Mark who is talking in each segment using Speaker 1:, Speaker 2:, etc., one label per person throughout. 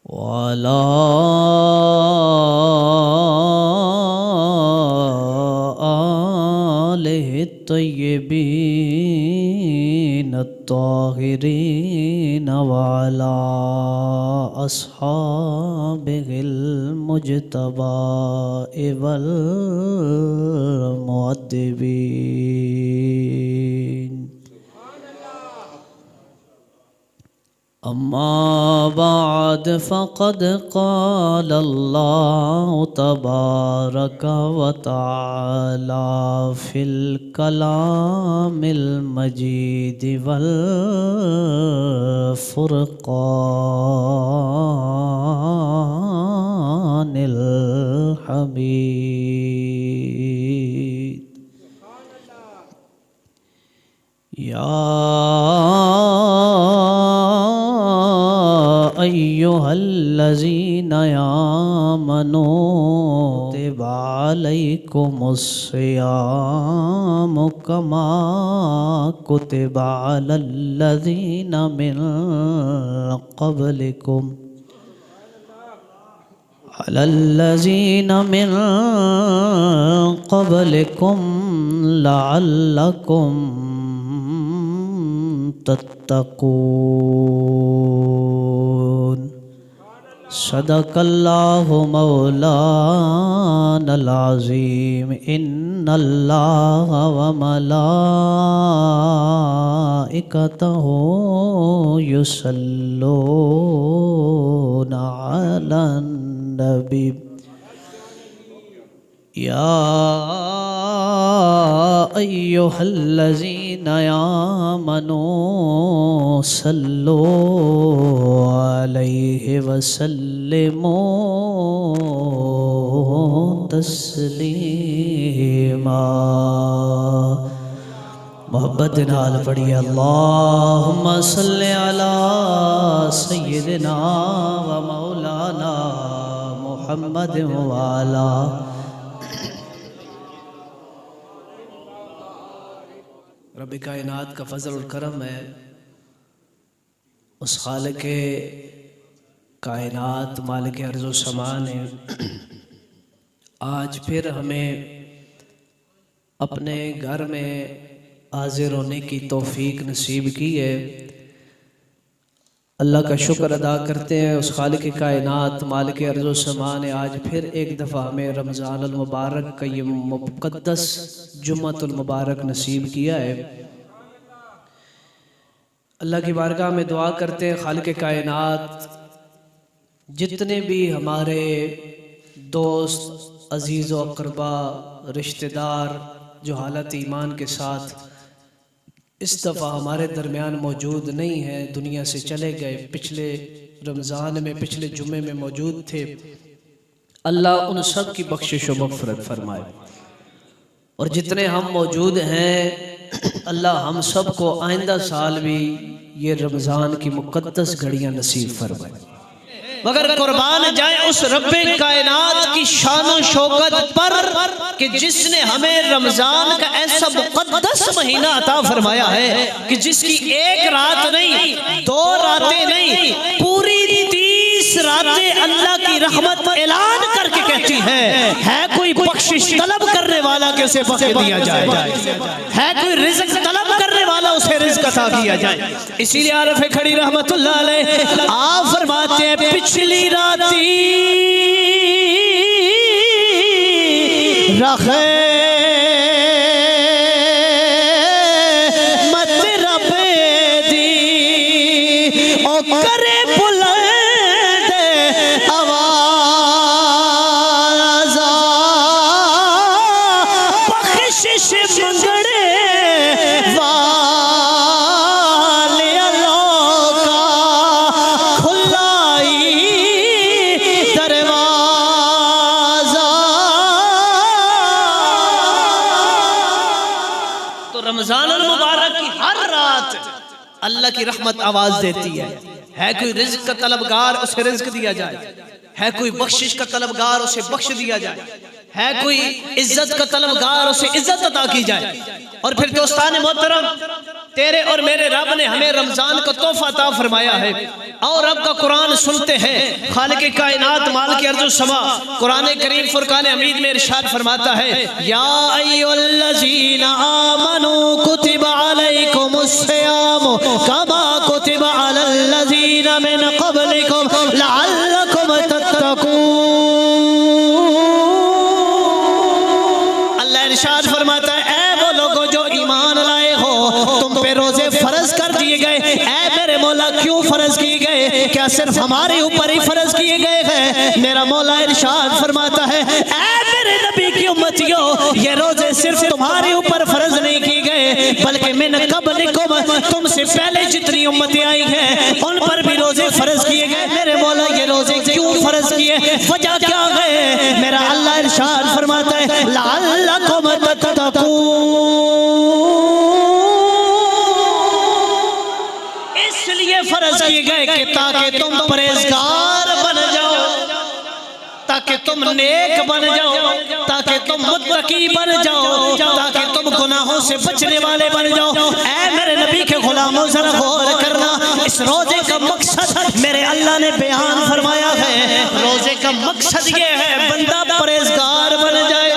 Speaker 1: वाला आलिहि तय्यबीन अत्ताहिरीन वाला अस्हाबिहिल मुज्तबा वल मुअद्दिबीन। अम्मा बाद फ़क़द क़ाल अल्लाहु तबारक व तआला फ़िल कलामिल मजीद वल फ़ुरक़ानिल हमीद। या अय्युहल्लज़ीना आमनू कुतिबा अलैकुमुस्सियामु कमा कुतिबा अलल्लज़ीना मिन क़ब्लिकुम लअल्लकुम तत्तकून। सदक़ल्लाहु मौलानल अज़ीम। इन्नल्लाहा व मलाइकतहु युसल्लूना अलन नबी। या अय्युहल्लज़ीना आमनू सल्लू अलैहि वसल्लिमू तस्लीमा। मोहब्बत नाल पढ़िए अल्लाहुम्मा सल्लि अला सय्यिदिना व मौलाना मुहम्मद वाला। रब कायनात का फजल और करम है, उस खालिक़े कायनात मालिक अर्ज़ व समा ने आज फिर हमें अपने घर में हाजिर होने की तौफीक नसीब की है। अल्लाह का शुक्र अदा करते हैं, उस खालिक़ कायनात मालिक अर्ज़ व समा ने आज फिर एक दफ़ा हमें रमज़ानुल मुबारक का ये मुक़द्दस जुम्मतुल मुबारक नसीब किया है। अल्लाह की बारगाह में दुआ करते हैं, खालिक़ कायनात जितने भी हमारे दोस्त अजीज़ व अक़रबा रिश्तेदार जो हालत ईमान के साथ इस दफ़ा हमारे दरमियान मौजूद नहीं हैं, दुनिया से चले गए, पिछले रमज़ान में पिछले जुम्मे में मौजूद थे, अल्लाह उन सब की बख्शिश व मग़फ़िरत फरमाए। और जितने हम मौजूद हैं अल्लाह हम सब को आइंदा साल भी ये रमज़ान की मुक़द्दस घड़ियाँ नसीब फरमाए। मगर कुर्बान जाए उस रब्बे कायनात की शान और शौकत पर कि जिसने हमें रमजान का ऐसा मुक़द्दस महीना अता फरमाया है कि जिसकी एक रात नहीं, दो रातें नहीं, पूरी 30 रातें अल्लाह की रहमत ऐलान करके कहती है कोई बख्शिश तलब करने वाला कि उसे बख्श दिया जाए, है कोई रिज़्क़ तलब करने वाला उसे रिज़्क़ अता किया जाए। इसीलिए आरफ़ खड़ी रहमतुल्लाह अलैह आप फरमाते हैं पिछली राती रखे मत रब दी ओ करे बुलंद आवाज़ बख्शिश मंगड़े वाले अल्लाह का खुलाई दरवाज़ा। तो रमज़ानुल मुबारक की हर रात अल्लाह की रहमत आवाज देती है कोई रिज़्क़ का तलबगार उसे रिज़्क़ दिया जाए, है कोई बख्शिश का तलबगार उसे बख्श दिया जाए, है कोई इज्जत का तलबगार उसे इज्जत अता की जाए। और फिर दोस्तान मोहतरम तेरे और मेरे रब ने हमें रमजान का तोहफा अता फरमाया है और रब का कुरान सुनते हैं। खालिक कायनात मालिक अर्ज़ व समा कुरान करीम फुरकान हमीद में इरशाद फरमाता है, या अय्युहल्लज़ीना आमनू कुतिबा अलैकुमुस्सियाम कमा कुतिबा अलल्लज़ीना मिन क़ब्लिकुम लअल्लकुम तत्तकून। अल्लाह इरशाद फरमाता है, ऐ वो लोगो जो ईमान लाए हो, तुम पे रोजे फर्ज कर दिए गए। ऐ मेरे मौला क्यों फर्ज किए गए? क्या सिर्फ हमारे ऊपर ही फर्ज किए गए हैं? मेरा मौला इरशाद फरमाता है, ऐ मेरे नबी की उम्मतियों, ये रोजे सिर्फ तुम्हारे ऊपर फर्ज नहीं किए गए बल्कि मिन क़ब्लिकुम, तुमसे पहले जितनी उम्मतें आई हैं उन पर भी रोजे फर्ज किए गए। मेरे मौला ये रोजे क्यों फर्ज किए, वजह क्या है? मेरा अल्लाह इरशाद फरमाता है, लअल्लकुम तत्तकून, इसलिए फर्ज किए गए कि ताकि तुम परहेजगार बन जाओ, ताकि तुम नेक बन जाओ, ताकि तुम मुत्तकी बन जाओ, ताकि तुम गुनाहों से बचने वाले बन जाओ। ऐ मेरे नबी के गुलामों जरा गौर करना, इस रोजे का मकसद मेरे अल्लाह ने बयान फरमाया है। रोजे का मकसद ये है बंदा परहेजगार बन जाए।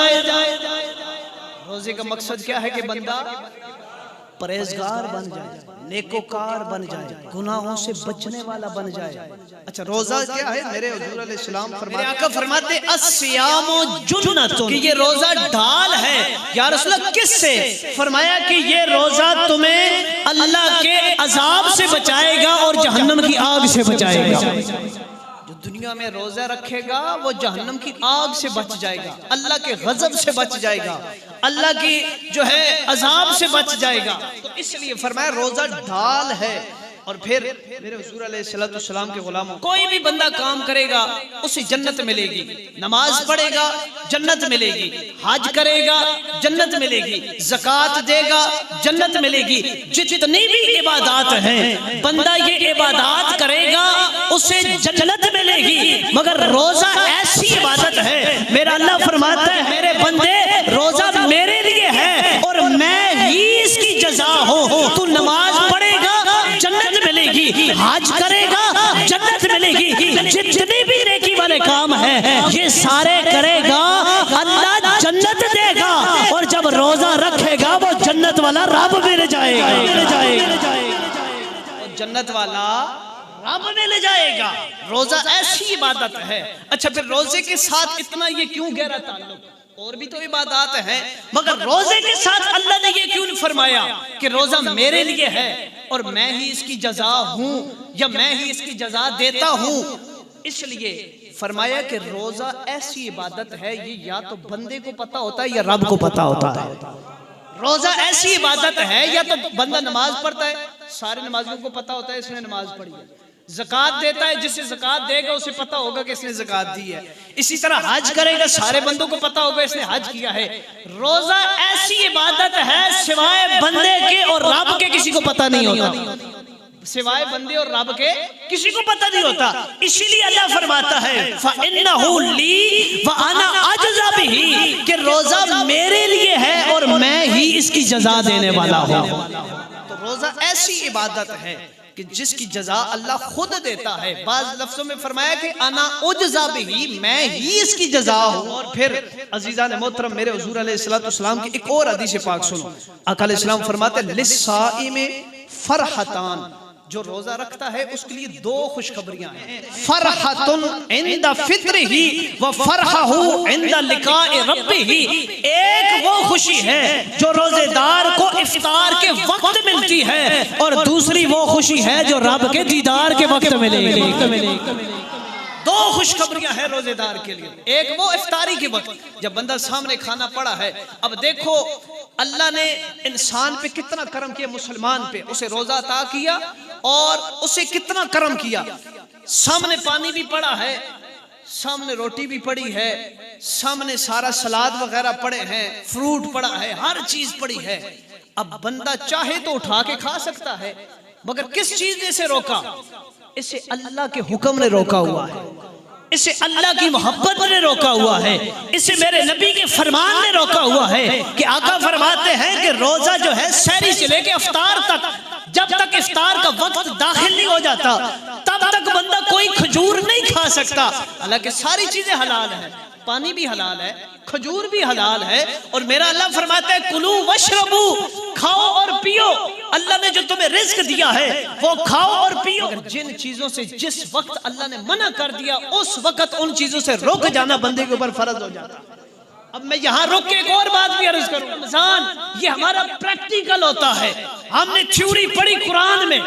Speaker 1: रोजे का मकसद क्या है कि बंदा परहेजगार बन जाए, नेकोकार बन जाए, गुनाहों से बचने वाला बन जाए। अच्छा, रोजा क्या है? मेरे हुजूर अलैहिस्सलाम फरमाते अस्सियामु जुन्नतुन, कि ये रोजा ढाल है। या रसूलल्लाह किससे? फरमाया कि ये रोजा तुम्हें अल्लाह के अजाब से बचाएगा और जहन्नम की आग से बचाएगा। जो दुनिया में रोजा रखेगा वो जहन्नम की आग से बच जाएगा, अल्लाह के गजब से बच जाएगा, अल्लाह की जो है अजाब से बच जाएगा। तो इसलिए फरमाया रोजा ढाल है। और फिर मेरे हुजूर अलैहिस्सलाम के गुलामों, कोई भी बंदा काम करेगा उसे जन्नत मिलेगी, नमाज पढ़ेगा जन्नत मिलेगी, हज करेगा जन्नत मिलेगी, ज़कात देगा जन्नत मिलेगी। जितनी भी इबादत हैं बंदा ये इबादत करेगा उसे जन्नत मिलेगी। मगर रोजा ऐसी इबादत है, मेरा अल्लाह फरमाता है, मेरे बंदे रोजा मेरे लिए है और मैं ही इसकी जज़ा हूँ। तू नमाज पढ़ेगा जन्नत मिलेगी, हज करेगा जन्नत मिलेगी, जितने भी नेकी वाले काम है ये सारे करेगा अल्लाह जन्नत देगा। और जब रोजा रखेगा वो जन्नत वाला रब मिल जाएगा, जन्नत वाला रब मिल जाएगा। रोजा ऐसी इबादत है। अच्छा, फिर रोजे के साथ इतना ये क्यों गहरा ताल्लुक? और भी तो इबादत है, मगर रोजे के साथ अल्लाह ने ये क्यों फरमाया कि रोजा मेरे लिए है और मैं ही इसकी जजा हूं या मैं ही इसकी जजा देता हूं? इसलिए फरमाया कि रोजा ऐसी इबादत है, ये या तो बंदे को पता होता है या रब को पता होता है। रोजा ऐसी इबादत है, या तो बंदा नमाज पढ़ता है, सारे नमाजियों को पता होता है इसने नमाज पढ़ी है, ज़कात देता है, जिससे ज़कात देगा उसे पता होगा कि इसने ज़कात दी है, इसी तरह हज करेगा सारे बंदों को पता होगा इसने हज किया है। रोजा ऐसी इबादत है सिवाय बंदे के और रब के किसी को पता नहीं होता, सिवाय बंदे और रब के किसी को पता नहीं होता। इसीलिए अल्लाह फरमाता है फ़इन्नहु ली व अना अजज़ा बिही, कि रोजा मेरे लिए है और मैं ही इसकी जज़ा देने वाला हूँ। तो रोजा ऐसी इबादत है कि जिसकी जजा अल्लाह खुद देता है। बाज़ लफ्ज़ों में फरमाया कि अना उजज़ा बिही, मैं ही इसकी जजा हूँ। और फिर अज़ीज़ान मोहतरम, मेरे हुज़ूर अलैहिस्सलाम की एक और हदीस पाक सुनो। आका अलैहिस्सलाम फरमाते लिस्साइम फरहतान, जो रोजा रखता है उसके लिए दो खुशखबरियां हैं। फरहतुन इंदा फित्रिही व फरहहु इंदा लिकाए रब्बिही, एक वो खुशी है जो रोजेदार को इफ्तार के वक्त मिलती है और दूसरी वो खुशी है जो रब के दीदार के वक्त मिलेगी। दो खुशखबरियां हैं रोजेदार के लिए। एक वो इफ्तारी के वक्त जब बंदा सामने खाना पड़ा है। अब देखो अल्लाह ने इंसान पे कितना करम किया, मुसलमान पे, उसे रोजा अता किया और उसे कितना करम किया। सामने पानी भी पड़ा है, सामने रोटी भी पड़ी है, सामने सारा सलाद वगैरह पड़े हैं, फ्रूट पड़ा है, हर चीज पड़ी है। अब बंदा चाहे तो उठा के खा सकता है, मगर किस चीज ने इसे रोका? इसे अल्लाह के हुक्म ने रोका हुआ है। इसे अल्लाह की मोहब्बत ने रोका हुआ है, इसे मेरे नबी के फरमान ने रोका हुआ है कि आका फरमाते हैं कि रोजा जो है सहरी से लेके इफ्तार तक, जब तक इफ्तार का वक्त दाखिल नहीं हो जाता तब तक बंदा कोई खजूर नहीं खा सकता। हालांकि सारी चीजें हलाल है, पानी भी हलाल है, खजूर भी हलाल है, और मेरा अल्लाह फरमाता है कुलू वशरबू, खाओ और पियो, अल्लाह ने जो तुम्हें रिज्क दिया है वो खाओ और पियो। जिन चीजों से जिस वक्त अल्लाह ने मना कर दिया उस वक्त उन चीजों से रुक जाना बंदे के ऊपर फर्ज हो जाता। अब मैं यहाँ रुक के एक और बात भी अर्ज करूं, रमजान ये हमारा प्रैक्टिकल होता है। हमने थ्योरी पढ़ी कुरान में,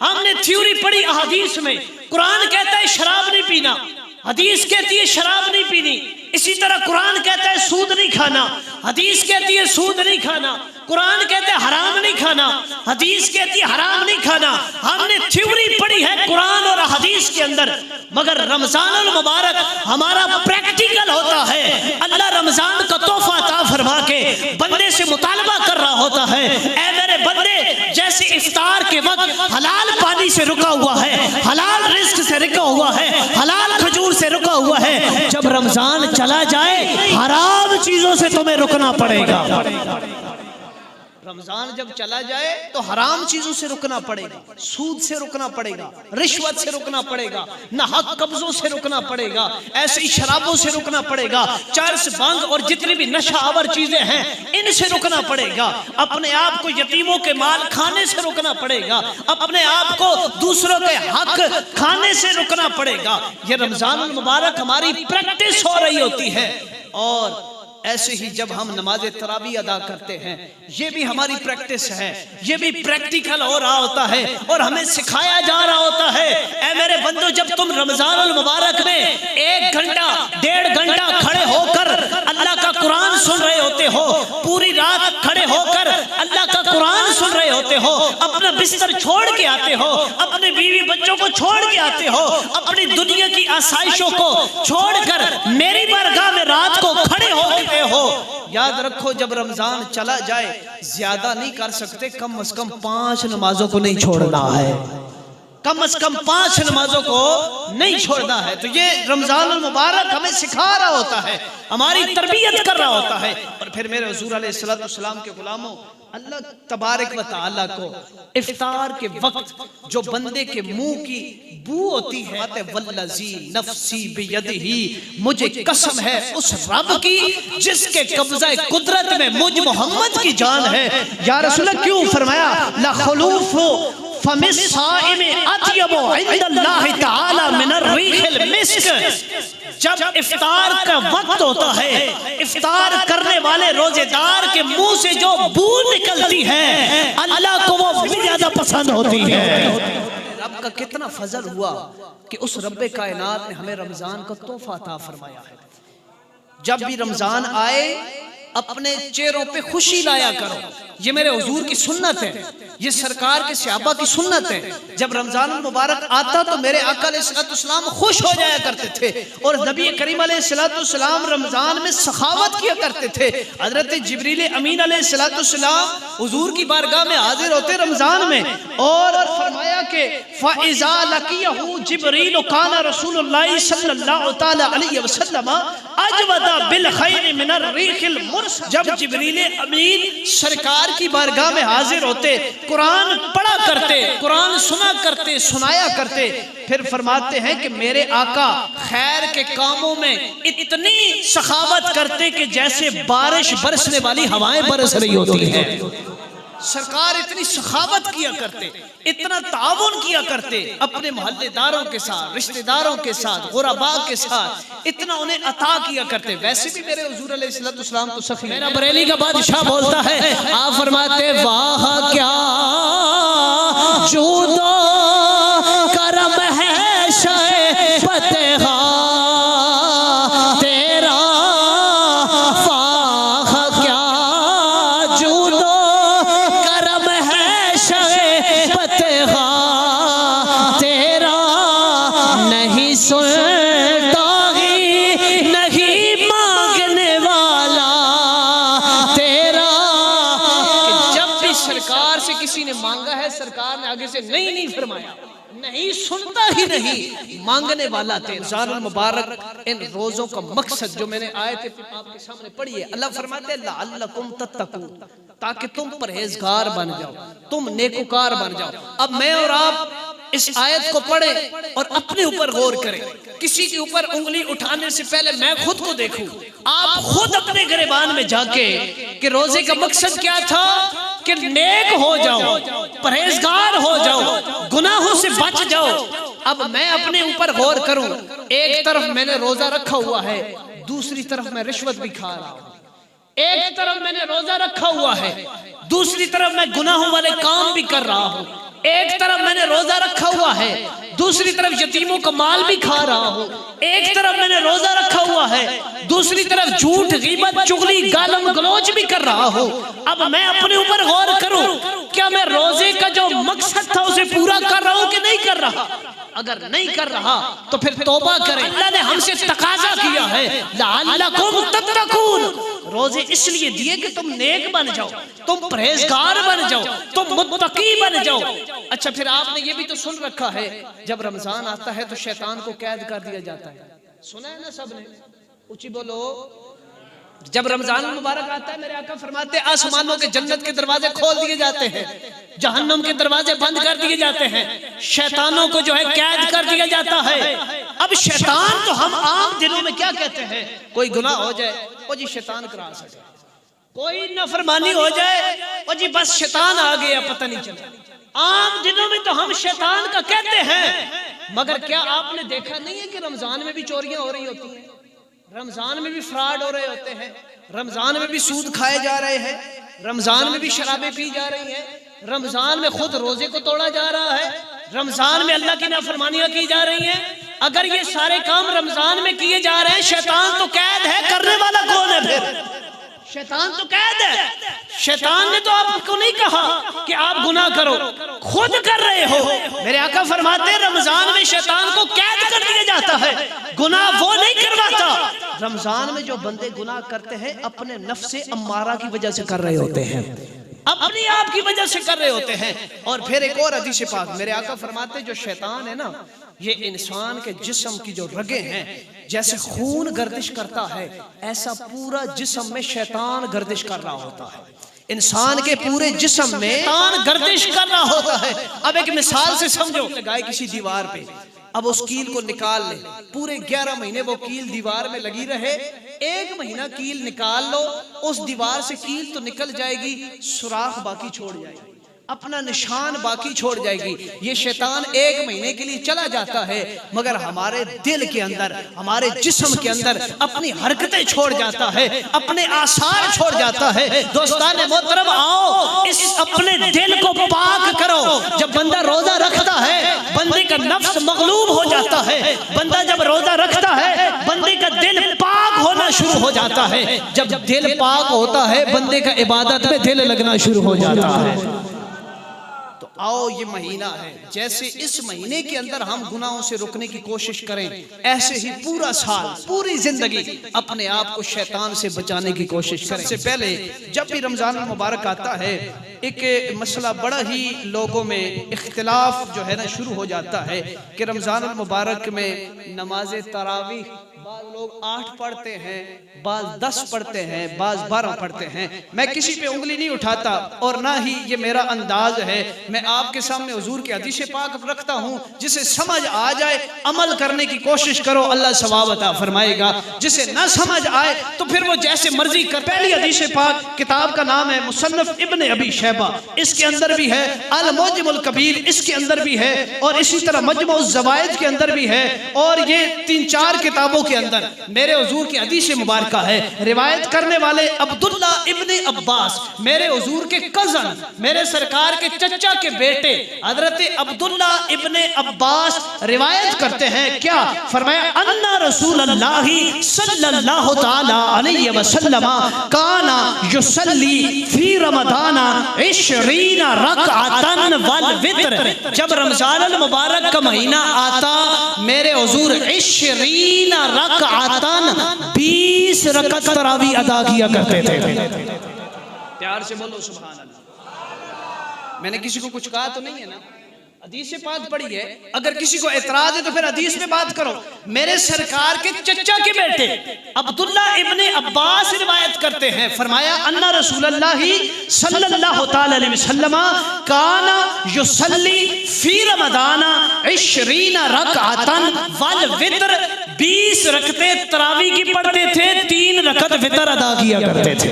Speaker 1: हमने थ्योरी पढ़ी अहादीस में। कुरान कहता है शराब नहीं पीना, हदीस कहती है शराब नहीं पीनी। इसी तरह कुरान कहता है सूद नहीं खाना, हदीस कहती है सूद नहीं खाना। कुरान कहते हैं हराम नहीं खाना, हदीस कहती है हराम नहीं खाना। हमने थ्योरी पढ़ी है कुरान और हदीस के अंदर, मगर रमजानुल मुबारक हमारा प्रैक्टिकल होता है। अल्लाह रमजान का तोहफा अता फरमा के बंदे से मुतालबा कर रहा होता है, ऐ मेरे बंदे, जैसे इफ्तार के वक्त हलाल पानी से रुका हुआ है, हलाल रिस्क से रुका हुआ है, हलाल खजूर से रुका हुआ है, जब रमजान चला जाए हराम चीजों से तुम्हें रुकना पड़ेगा। रमजान जब चला जाए तो हराम चीजों से रुकना पड़ेगा, सूद से रुकना पड़ेगा, रिश्वत से रुकना पड़ेगा, नाहक कब्जों से रुकना पड़ेगा, ऐसी शराबों से रुकना पड़ेगा, चर्स भंग और जितनी भी नशा आवर चीजें हैं इनसे रुकना पड़ेगा। अपने आप को यतीमों के माल खाने से रुकना पड़ेगा, अपने आप को दूसरों के हक खाने से रुकना पड़ेगा। ये रमजानुल मुबारक हमारी प्रैक्टिस हो रही होती है। और ऐसे ही जब हम नमाज तरावी अदा करते हैं ये भी हमारी प्रैक्टिस है, ये भी प्रैक्टिकल हो रहा होता है और हमें सिखाया जा रहा होता है। ऐ मेरे बंदो, जब तुम रमजानुल मुबारक में 1 घंटा 1.5 घंटा खड़े होकर अल्लाह का कुरान सुन रहे होते हो, पूरी रात खड़े होकर अल्लाह का कुरान सुन रहे होते हो, अपना बिस्तर छोड़ के आते हो, अपने बीवी बच्चों को छोड़ के आते हो, अपनी दुनिया की आसाइशों को छोड़कर मेरी बारगाह में रात को खड़े हो हो, याद रखो जब रमजान चला जाए ज्यादा नहीं कर सकते, कम से कम 5 नमाजों को नहीं छोड़ना है, कम से कम 5 नमाजों को नहीं छोड़ना है। तो ये रमजान मुबारक हमें सिखा रहा होता है, हमारी तरबियत कर रहा होता है। और फिर मेरे हुजूर अलैहिस्सलाम के गुलामों, अल्लाह तबारक व तआला को इफ्तार के वक्त जो बंदे के मुंह की बू होती है, वल्लज़ी नफ्सी बियदिही, मुझे कसम है उस रब की जिसके कब्ज़ा कुदरत में मुझ मोहम्मद की जान है। या रसूलल्लाह, क्यों फरमाया ला खुलूफु फमिस साइम अत्यबु इंदल्लाहि तआला मिनर रीहिल मिस्क। जब इफ्तार का वक्त होता है, इफ्तार करने वाले रोजेदार के मुंह से जो बू निकलती है अल्लाह को वो भी ज्यादा पसंद होती है। रब का कितना फजल हुआ कि उस रब्बे कायनात ने हमें रमजान का तोहफा अता फरमाया है। जब भी रमजान आए अपने चेहरों पे खुशी लाया करो, ये मेरे हुजूर की सुन्नत है, ये सरकार के सहाबा की सुन्नत है। जब रमजान मुबारक आता तो मेरे आका अलैहिस्सलाम खुश हो जाया करते थे और नबी करीम अलैहिस्सलाम रमजान में सखावत किया करते थे। हजरत जिब्रील अमीन अलैहिस्सलाम हुजूर की बारगाह में हाजिर होते रमजान में और फरमाया कि फ़इज़ा लक़ियहु जिब्रील काना रसूलुल्लाह सल्लल्लाहु तआला अलैहि वसल्लम अजवदा बिल खैर मिनर रीहिल मुरसल। जब जिब्रील अमीन सरकार की बारगाह में हाजिर होते, कुरान पढ़ा करते, कुरान सुना करते, सुनाया करते, फिर फरमाते हैं कि मेरे आका खैर के कामों में इतनी सखावत करते कि जैसे बारिश बरसने वाली हवाएं बरस रही होती हैं। सरकार इतनी सखावत किया करते, इतना ताउन किया करते अपने मोहल्लेदारों के साथ, रिश्तेदारों के साथ, गुरबा के साथ, इतना उन्हें अता किया करते। वैसे भी मेरे हुजूर अलैहिस्सलाम तो सखी, मेरा बरेली का बादशाह बोलता है, आप फरमाते वाह क्या जूदो करम है शाए फतेहा तेरा, वाह क्या जूदो करम है शाए फतेहा तेरा, नहीं सुनता ही नहीं मांगने वाला तेरा। जब भी सरकार से किसी ने मांगा है सरकार ने आगे से नहीं फरमाया, नहीं सुनता ही नहीं, मांगने वाला थे। रमज़ानुल मुबारक इन रोजों का मकसद जो मैंने आयत आपके सामने पढ़ी है, अल्लाह फरमाते हैं लअल्लकुम तत्तकून, ताकि तुम परहेजगार बन जाओ, तुम नेकुकार बन जाओ। अब मैं और आप इस आयत को पढ़ें और अपने ऊपर गौर करें। किसी के ऊपर उंगली उठाने से पहले मैं खुद को देखूं। आप खुद अपने गिरबान में जाके कि रोजे का मकसद क्या था, कि नेक हो जाओ, परहेजगार हो जाओ, गुनाहों से बच जाओ। अब मैं अपने ऊपर गौर करूं। एक तरफ मैंने रोजा रखा हुआ है, दूसरी तरफ मैं रिश्वत भी खा रहा हूं। एक तरफ मैंने रोजा रखा हुआ है, दूसरी तरफ मैं गुनाहों वाले काम भी कर रहा हूं। एक तरफ मैंने रोजा रखा हुआ है, दूसरी तरफ यतीमों का माल भी खा रहा हूँ। एक तरफ मैंने रोजा रखा हुआ है, दूसरी तरफ झूठ, गीबत, चुगली, गालम गलौज भी कर रहा हूँ। अब मैं अपने ऊपर गौर करूं, क्या मैं रोजे का जो मकसद था उसे पूरा कर रहा हूँ कि नहीं कर रहा? अगर नहीं कर रहा तो फिर तौबा करें। अल्लाह ने हमसे तकाजा किया है लअल्लकुम तत्तकून, रोजे इसलिए दिए कि तुम नेक बन जाओ, तुम परहेजगार बन जाओ, तुम मुत्तकी बन जाओ। अच्छा, फिर आपने ये भी तो सुन रखा है, जब रमजान आता है तो शैतान को कैद कर दिया जाता है। सुना है ना सबने? ऊंची बोलो। जब रमजान मुबारक आता है, मेरे आका फरमाते हैं आसमानों के जन्नत के दरवाजे खोल दिए जाते हैं, जहन्नम के दरवाजे बंद कर दिए जाते हैं, शैतानों को जो है कैद कर दिया जाता है। अब शैतान तो हम आम दिनों में क्या कहते हैं, कोई गुनाह हो जाए ओ जी शैतान करा सके, कोई नाफरमानी हो जाए ओ जी बस शैतान आ गया, पता नहीं चला। आम दिनों में तो हम शैतान का कहते हैं, मगर क्या आपने देखा नहीं है कि रमजान में भी चोरियां हो रही होती हैं, रमजान में भी फ्रॉड हो रहे होते हैं, रमजान में भी सूद खाए जा रहे हैं, रमजान में भी शराबें पी जा रही हैं, रमजान में खुद रोजे को तोड़ा जा रहा है, रमजान में अल्लाह की नाफरमानियां की जा रही हैं। अगर ये सारे काम रमजान में किए जा रहे हैं, शैतान तो कैद है, करने वाला कौन है? फिर शैतान तो कैद है। शैतान ने तो आपको नहीं कहा कि आप गुनाह करो, खुद कर रहे हो। मेरे आका फरमाते हैं रमजान में शैतान को कैद कर दिया जाता है, गुनाह वो नहीं करवाता। रमजान में जो बंदे गुनाह करते हैं अपने नफ्से अम्मारा की वजह से कर रहे होते हैं, अपनी आप की वजह से कर रहे होते हैं। और फिर एक और हदीस पाक मेरे आका फरमाते हैं जो शैतान है ना, ये इंसान के जिस्म की जो रगें हैं, जैसे खून गर्दिश करता है ऐसा पूरा जिस्म में शैतान गर्दिश कर रहा होता है। इंसान के पूरे जिस्म में शैतान गर्दिश कर रहा होता है। अब एक मिसाल से समझो, लगाए किसी दीवार पे, अब उस कील को निकाल ले, पूरे 11 महीने वो कील दीवार में लगी रहे, 1 महीना कील निकाल लो, उस दीवार से कील तो निकल जाएगी, सुराख बाकी छोड़ जाएगी, अपना निशान बाकी छोड़ जाएगी। ये शैतान 1 महीने के लिए चला जाता है, मगर हमारे दिल के अंदर, हमारे जिस्म के अंदर अपनी हरकतें छोड़ जाता है, अपने आसार छोड़ जाता है। दोस्तान मोहतरम, आओ इस अपने दिल को पाक करो। जब बंदा रोजा रखता है, बंदे का नफ्स मगलूब हो जाता है। बंदा जब रोजा रखता है, बंदे का दिल पाक होना शुरू हो जाता है। जब दिल पाक होता है, बंदे का इबादत में दिल लगना शुरू हो जाता है। आओ ये महीना है, जैसे इस महीने के अंदर हम गुनाहों से रुकने की कोशिश करें, ऐसे ही पूरा साल, पूरी जिंदगी अपने आप को शैतान से बचाने की कोशिश करें। इससे पहले जब भी रमजान मुबारक आता है, एक मसला बड़ा ही लोगों में इख्तिलाफ जो है ना शुरू हो जाता है कि रमजान मुबारक में नमाज तरावीह बाज़ लोग 8 पढ़ते हैं, बाज़ 10 पढ़ते हैं, बाज़ 12 पढ़ते हैं। मैं किसी पे उंगली नहीं उठाता और ना ही ये मेरा अंदाज है। मैं आपके सामने हुजूर के हदीस पाक रखता हूँ, जिसे समझ आ जाए अमल करने की कोशिश करो, अल्लाह सवाब अता फरमाएगा। जिसे ना समझ आए तो फिर वो जैसे मर्जी कर। पहली हदीस पाक, किताब का नाम है मुसन्नफ इब्न अबी शैबा, इसके अंदर भी है, अल मुअज्जमुल कबीर इसके अंदर भी है, और इसी तरह मजमुउज़ ज़वाइद के अंदर भी है, और ये 3-4 किताबों के अंदर मेरे हुजूर की हदीस मुबारका है। रिवायत करने वाले अब्दुल्ला इब्ने अब्बास, मेरे हुजूर के कजन, मेरे सरकार के चचा के बेटे हजरत अब्दुल्ला इब्ने अब्बास रिवायत करते हैं। क्या फरमाया? अन्ना रसूलुल्लाही सल्लल्लाहु तआला अलैहि वसल्लम काना युसल्ली फी रमदाना 20 रकअतन वल वित्र। जब रमजान मुबारक का महीना आता, मेरे हुजूर 20 रकअतन 20 रकअत तरावी अदा किया करते थे। प्यार से बोलो सुभान अल्लाह। मैंने किसी को कुछ कहा तो नहीं है ना? हदीस पाक पढ़ी है, अगर किसी को एतराज है तो फिर हदीस में बात करो। मेरे सरकार के चचा के बेटे अब्दुल्ला इब्ने अब्बास रिवायत करते हैं, फरमाया अन्ना रसूलुल्लाह सल्लल्लाहु तआला अलैहि वसल्लम काना युसल्ली फी रमदाना 20 रकअतन वल वितर, 20 रकते तरावी की पढ़ते थे, 3 रकत वितर अदा किया करते थे।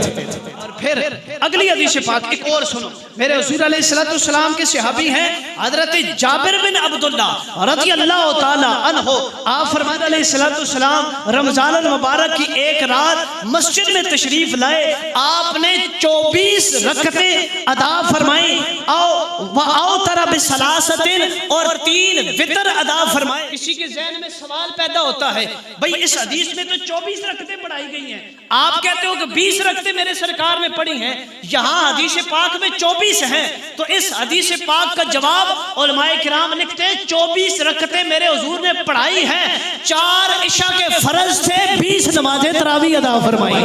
Speaker 1: और फिर अगली हदीस पाक एक और सुनो, मेरे हुजूर अलैहिस्सलाम के सहाबी हैं हजरत जाबिर बिन अब्दुल्ला रज़ियल्लाहु ताला अन्हु, आप फरमाते अलैहिस्सलाम रमजान अल मुबारक की एक रात मस्जिद में तशरीफ लाए, आपने 24 रकतें अदा फरमाई, आओ तरा बिसलासतिन, और 3 वितर अदा फरमाए। किसी के ज़हन में सवाल पैदा होता है, भाई इस हदीस में तो 24 रकतें पढ़ाई गई हैं, आप कहते हो कि 20 रकतें मेरे सरकार में पढ़ी हैं, यहाँ हदीस पाक में 24 हैं, तो इस हदीस पाक का जवाब उलमाए किराम लिखते हैं 24 रकतें मेरे हुजूर ने पढ़ाई हैं, 4 इशा के फर्ज थे, 20 नमाजें तरावी अदा फरमाई,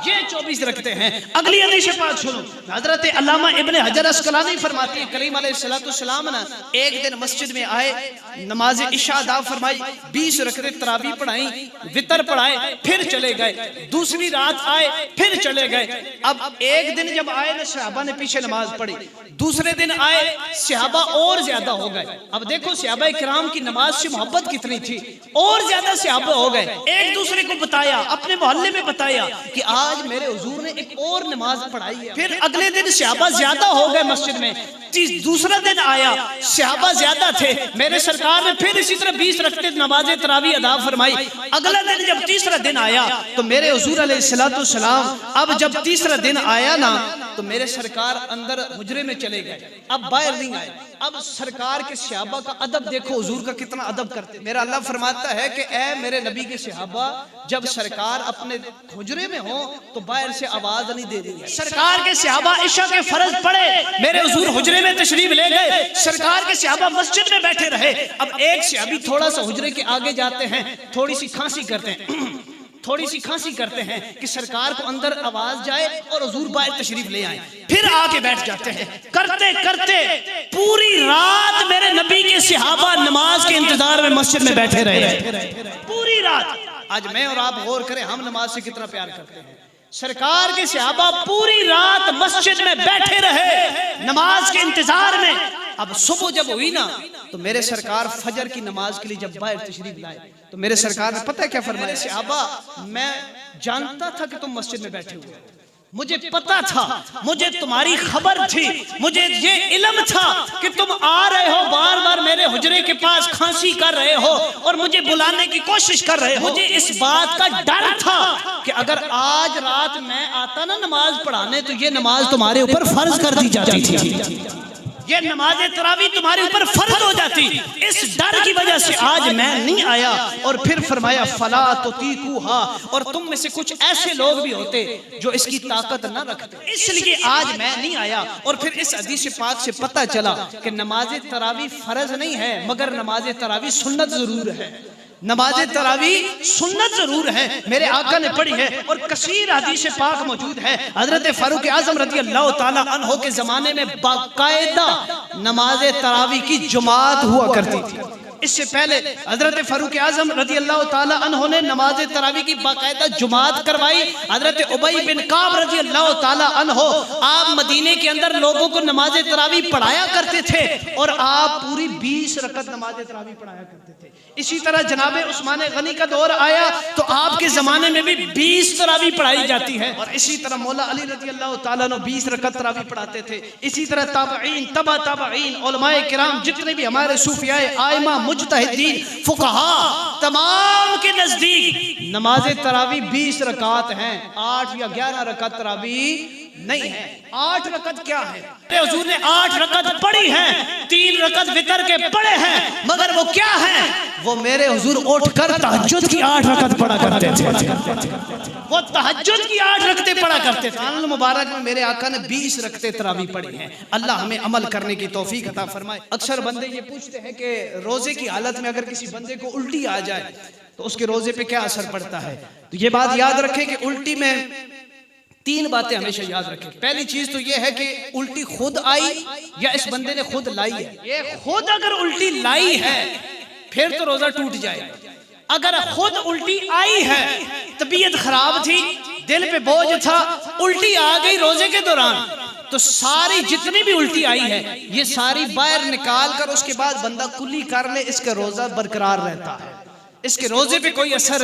Speaker 1: ये 24 रखते हैं। अगली हदीस पाक सुनो, हजरत अल्लामा इब्ने हजर अस्कलानी फरमाती है करीम अलैहिस्सलाम ना एक दिन मस्जिद में आए, नमाज इशा अदा फरमाई, 20 रकतें तरावी पढ़ाई, वितर पढ़ाए, फिर चले गए। दूसरी रात आए, फिर चले गए। अब एक दिन जब आए ना सहाबा ने पीछे नमाज पढ़ी, दूसरे दिन आए सहाबा और ज्यादा हो गए। अब देखो सहाबा किराम की नमाज से मोहब्बत कितनी थी, और ज्यादा सहाबा हो गए। एक दूसरे को बताया, अपने मोहल्ले में बताया कि आज मेरे हुजूर ने एक और नमाज पढ़ाई है। फिर अगले दिन सहाबा ज्यादा हो गए मस्जिद में, दूसरा दिन आया सहाबा ज्यादा थे, मेरे सरकार ने फिर इसी तरह 20 रकते नमाज तरावी अदा फरमाई। अगला दिन जब तीसरा दिन आया तो मेरे हुजूर अलैहिस्सलाम, अब जब तीसरा दिन आया ना तो मेरे सरकार अंदर हुजरे में चले गए, अब बाहर नहीं आए। अब सरकार के सहाबा का अदब देखो, हुजूर का कितना अदब करते। मेरा अल्लाह फरमाता है कि ए मेरे नबी के सहाबा, जब सरकार अपने हुजरे में हो तो बाहर से आवाज नहीं दे रही है। सरकार के सहाबा इशा के फर्ज पढ़े, मेरे हुजूर हुजरे में तशरीफ ले गए, सरकार के सहाबा मस्जिद में बैठे रहे। अब एक सहाबी थोड़ा सा हुजरे के आगे जाते हैं, थोड़ी सी खांसी करते हैं, थोड़ी सी खांसी करते हैं कि सरकार को अंदर आवाज जाए और हुजूर बाहर तशरीफ ले आए, फिर आके बैठ जाते हैं। करते करते पूरी रात मेरे नबी के सहाबा नमाज के इंतजार में मस्जिद में बैठे रहे, पूरी रात। आज मैं और आप गौर करें, हम नमाज से कितना प्यार करते हैं। सरकार के सहाबा पूरी रात मस्जिद में बैठे रहे नमाज के इंतजार में। अब सुबह जब हुई ना तो मेरे सरकार फजर की नमाज के लिए जब बाहर तशरीफ लाए तो मेरे सरकार ने पता है क्या फरमाया, सहाबा मैं जानता था कि तुम मस्जिद में बैठे हुए, मुझे पता था, मुझे तुम्हारी खबर थी, मुझे ये इल्म था कि तुम आ रहे हो, बार बार मेरे हुजरे के पास खांसी कर रहे हो और मुझे बुलाने की कोशिश कर रहे हो। मुझे इस बात का डर था कि अगर आज रात मैं आता ना नमाज पढ़ाने तो ये नमाज तुम्हारे ऊपर फर्ज कर दी जाती थी, ये नमाज तरावी तुम्हारे ऊपर फर्ज हो जाती। इस डर की वजह से आज मैं नहीं आया। और फिर फरमाया फला तुतीकुहा, और तुम में से कुछ ऐसे लोग भी होते जो इसकी ताकत न रखते, इसलिए आज मैं नहीं आया। और फिर इस हदीस पाक से पता चला कि नमाज तरावी फर्ज नहीं है, मगर नमाज तरावी सुन्नत जरूर है, नमाज तरावी सुन्नत जरूर है, मेरे आका ने पढ़ी है। और कसीर हदीस पाक मौजूद है। हजरत फारूक आजम रज़ियल्लाहु ताला अन्हु के जमाने में बाकायदा नमाज तरावी की जमात हुआ करती थी। इससे पहले हजरत फारूक आजम रज़ियल्लाहु ताला अन्हु ने नमाज तरावी की बाकायदा जुमात करवाई। हजरत उबई बिन काब रज़ियल्लाहु ताला अन्हु, आप मदीने के अंदर लोगों को नमाज तरावी पढ़ाया करते थे और आप पूरी 20 रकत नमाज तरावी पढ़ाया करते थे। इसी तरह जनाबे उस्मान गनी का दौर आया तो आपके जमाने में भी 20 तरावी पढ़ाई जाती है। और इसी तरह मौला अली रज़ियल्लाहु ताला अन्हु 20 रकत तरावी पढ़ाते थे। इसी तरह ताबईन, तबा ताबईन, उलमाए किराम, जितने भी हमारे सूफियाए आइमा, मुज्तहिदीन, फुकहा, तमाम के नजदीक नमाज तरावी 20 रकात हैं, 8 या 11 रकात तरावी नहीं है। 8 रकत क्या है? हुजूर ने 8 रकत पढ़ी है, 3 रकत वितर के पढ़े हैं, मगर वो क्या है? वो मेरे हुजूर उठकर तहज्जुद की 8 रकत पढ़ा करते थे। वो तहज्जुद की 8 रकते पढ़ा करते थे। रमज़ान मुबारक में मेरे आका ने 20 रकते तरावी पढ़ी हैं। अल्लाह हमें अमल करने की तौफीक अता फरमाए। अक्सर बंदे ये पूछते हैं कि रोजे की हालत में अगर किसी बंदे को उल्टी आ जाए तो उसके रोजे पे क्या असर पड़ता है। तो ये बात याद रखें कि उल्टी में
Speaker 2: तीन बातें हमेशा याद रखें। पहली चीज तो यह है कि उल्टी खुद आई या इस बंदे ने खुद लाई है। ये खुद अगर उल्टी लाई है फिर तो रोजा टूट जाएगा। अगर खुद उल्टी आई है, तबीयत खराब थी, दिल पे बोझ था, उल्टी आ गई रोजे के दौरान, तो सारी जितनी भी उल्टी आई है ये सारी बाहर निकाल कर उसके बाद बंदा कुल्ली कर ले, इसका रोजा बरकरार रहता है, इसके रोजे पे कोई असर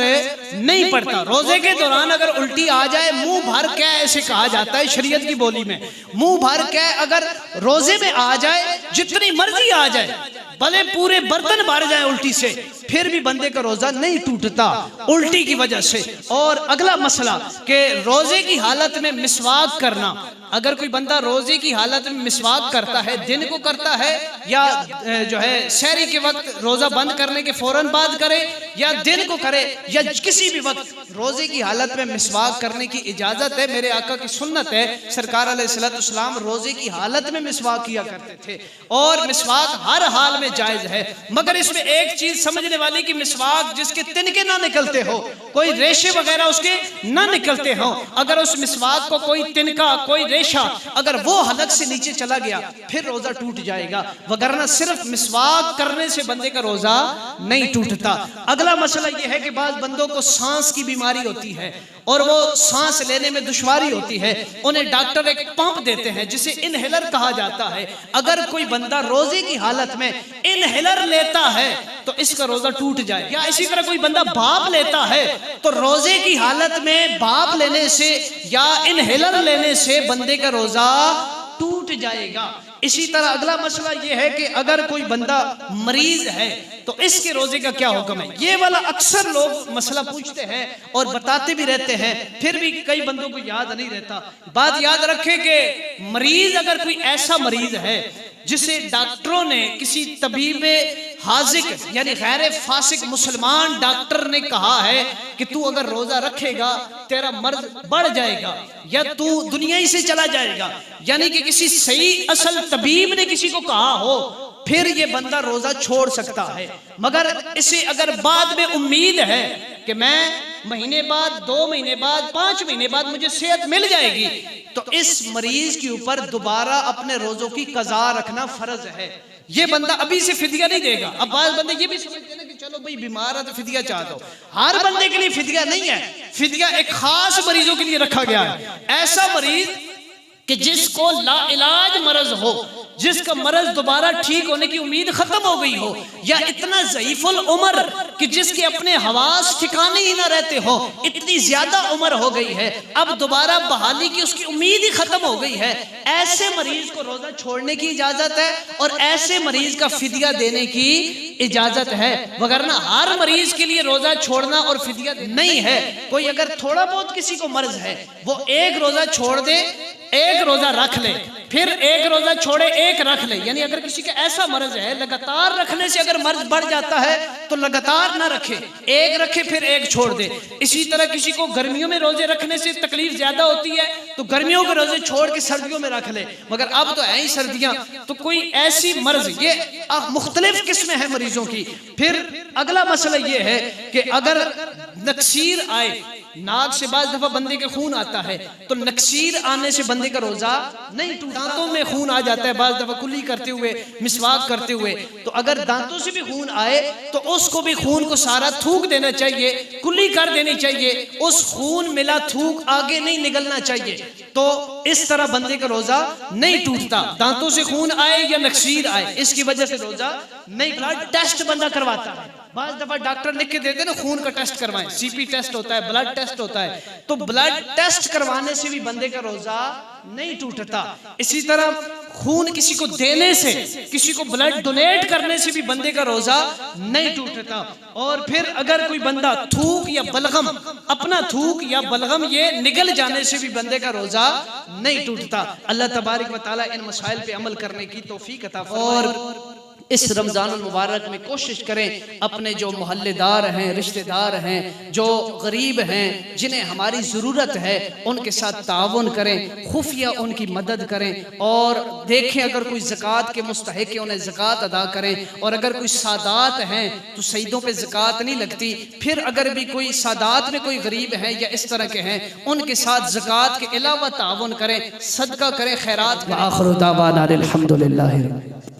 Speaker 2: नहीं पड़ता। रोजे के दौरान अगर उल्टी आ जाए, मुंह भर के ऐसे कहा जाता है शरीयत की बोली में, मुंह भर के अगर रोजे में आ जाए, जितनी मर्जी आ जाए, भले पूरे बर्तन भर जाए उल्टी से, फिर भी बंदे का रोजा नहीं टूटता उल्टी की वजह से। और अगला मसला कि रोजे की हालत में मिसवाक करना। अगर कोई बंदा रोजे की हालत में मिसवाक करता है, दिन को करता है या जो है सहरी के वक्त रोजा बंद करने के फौरन बाद करे, या दिन को करे, या किसी भी वक्त रोजे की हालत में मिसवाक करने की इजाजत है। मेरे आका की सुन्नत है, सरकार अलैहिस्सलाम रोजे की हालत में मिसवाक किया करते थे और मिसवाक हर हाल में जायज है। मगर इसमें एक चीज समझने वाली कि मिसवाक जिसके तिनके ना निकलते हो, कोई रेशे वगैरह उसके ना निकलते हो, अगर उस मिसवाक को कोई तिनका, कोई रेशा अगर वो हलक से नीचे चला गया फिर रोजा टूट जाएगा, वगरना सिर्फ मिसवाक करने से बंदे का रोजा नहीं टूटता। अगला मसला यह है कि बाज़ बंदों को सांस की बीमारी होती है और वो सांस लेने में दुश्वारी होती है, उन्हें डॉक्टर एक पंप देते हैं जिसे इनहेलर कहा जाता है। अगर कोई बंदा रोजे की हालत में इनहेलर लेता है तो इसका रोजा टूट जाए, या इसी तरह कोई बंदा भाप लेता है तो रोजे की हालत में भाप लेने से या इनहेलर लेने से बंदे का रोजा टूट जाएगा। इसी तरह अगला मसला यह है कि अगर कोई बंदा मरीज है तो इसके रोजे का क्या हुक्म है। ये वाला अक्सर लोग मसला पूछते हैं और बताते भी रहते हैं, फिर भी कई बंदों को याद नहीं रहता। बात याद रखें कि मरीज, अगर कोई ऐसा मरीज है जिसे डॉक्टरों ने, किसी तबीब हाजिक यानी गैर फासिक मुसलमान डॉक्टर ने कहा है कि तू अगर रोजा रखेगा तेरा मर्ज बढ़ जाएगा या तू दुनिया ही से चला जाएगा, यानी कि किसी सही असल तबीब ने किसी को कहा हो, फिर ये बंदा रोजा छोड़ सकता है। मगर इसे अगर बाद में उम्मीद है कि मैं महीने बाद, 2 महीने बाद, 5 महीने बाद मुझे सेहत मिल जाएगी, तो इस मरीज के ऊपर दोबारा अपने रोजों की कज़ा रखना फर्ज है। ये बंदा अभी से फिदिया नहीं देगा। अब बाज़ बंदे ये भी समझते हैं कि चलो भाई बीमार है तो फिदिया चाह दो। हर बंदे के लिए फिदिया नहीं है, फिदिया एक खास मरीजों के लिए रखा गया है। ऐसा मरीज कि जिसको लाइलाज मरज हो, जिसका मरज दोबारा ठीक होने की उम्मीद खत्म हो गई हो, या इतना ज़ईफुल उम्र कि जिसके अपने हवास ठिकाने ही ना रहते हो, इतनी ज्यादा उम्र हो गई है, अब दोबारा बहाली की उसकी उम्मीद ही खत्म हो गई है, ऐसे मरीज को रोजा छोड़ने की इजाजत है और ऐसे मरीज का फिदिया देने की इजाजत है। वगरना हर मरीज के लिए रोजा छोड़ना और फिदिया नहीं है। कोई अगर थोड़ा बहुत किसी को मर्ज है, वो एक रोजा छोड़ दे, एक रोजा रख ले, फिर एक रोजा छोड़े, एक रख ले। यानी अगर किसी का ऐसा मर्ज है, लगातार रखने से अगर मर्ज बढ़ जाता है तो लगातार ना रखे, एक रखे फिर एक छोड़ दे। इसी तरह किसी को गर्मियों में रोजे रखने से तकलीफ ज्यादा होती है तो गर्मियों के रोजे छोड़ के सर्दियों में रख ले। मगर अब तो है ही सर्दियां, तो कोई ऐसी मर्ज, ये मुख्तलिफ किस्में हैं मरीजों की। फिर अगला मसला ये है कि अगर नक्सीर आए, नाक से बाज़ दफा बंदे के खून आता है तो नक्सीर आने से बंदे का रोजा नहीं टूटता। दांतों में खून आ जाता है बाज़ दफा कुल्ली करते हुए, मिसवाक करते हुए, तो अगर दांतों से भी खून आए तो उसको भी खून को सारा थूक देना चाहिए, कुल्ली कर देनी चाहिए, उस खून मिला थूक आगे नहीं निकलना चाहिए। तो इस तरह बंदे का रोजा नहीं टूटता, दांतों से खून आए या नक्सीर आए, इसकी वजह से रोजा नहीं। ब्लड टेस्ट बंदा करवाता है, बाज़ दफा डॉक्टर लिख के देते ना खून का टेस्ट करवाएं, सीपी टेस्ट होता है, ब्लड टेस्ट होता है, तो ब्लड टेस्ट करवाने से भी बंदे का रोजा नहीं टूटता। इसी तरह खून किसी को देने से, किसी को ब्लड डोनेट करने से भी बंदे का रोजा नहीं टूटता। और फिर अगर कोई बंदा थूक या बलगम, अपना थूक या बलगम ये निगल जाने से भी बंदे का रोजा नहीं टूटता। अल्लाह तबारक व तआला इन मसाइल पे अमल करने की तौफीक अता फरमाए। और इस रमज़ानुल मुबारक में कोशिश करें अपने जो मोहल्लेदार हैं, रिश्तेदार हैं, जो गरीब हैं, जिन्हें हमारी ज़रूरत है, उनके साथ ताउन करें, खुफिया उनकी मदद करें और देखें अगर कोई ज़कात के मुस्तहिक है उन्हें ज़कात अदा करें। और अगर कोई सादात हैं तो सईदों पे ज़कात नहीं लगती, फिर अगर भी कोई सादात में कोई गरीब है या इस तरह के हैं उनके साथ ज़कात के अलावा ताउन करें, सदका करें, खैरात करें।
Speaker 1: आखिर दावाना अल्हम्दुलिल्लाह।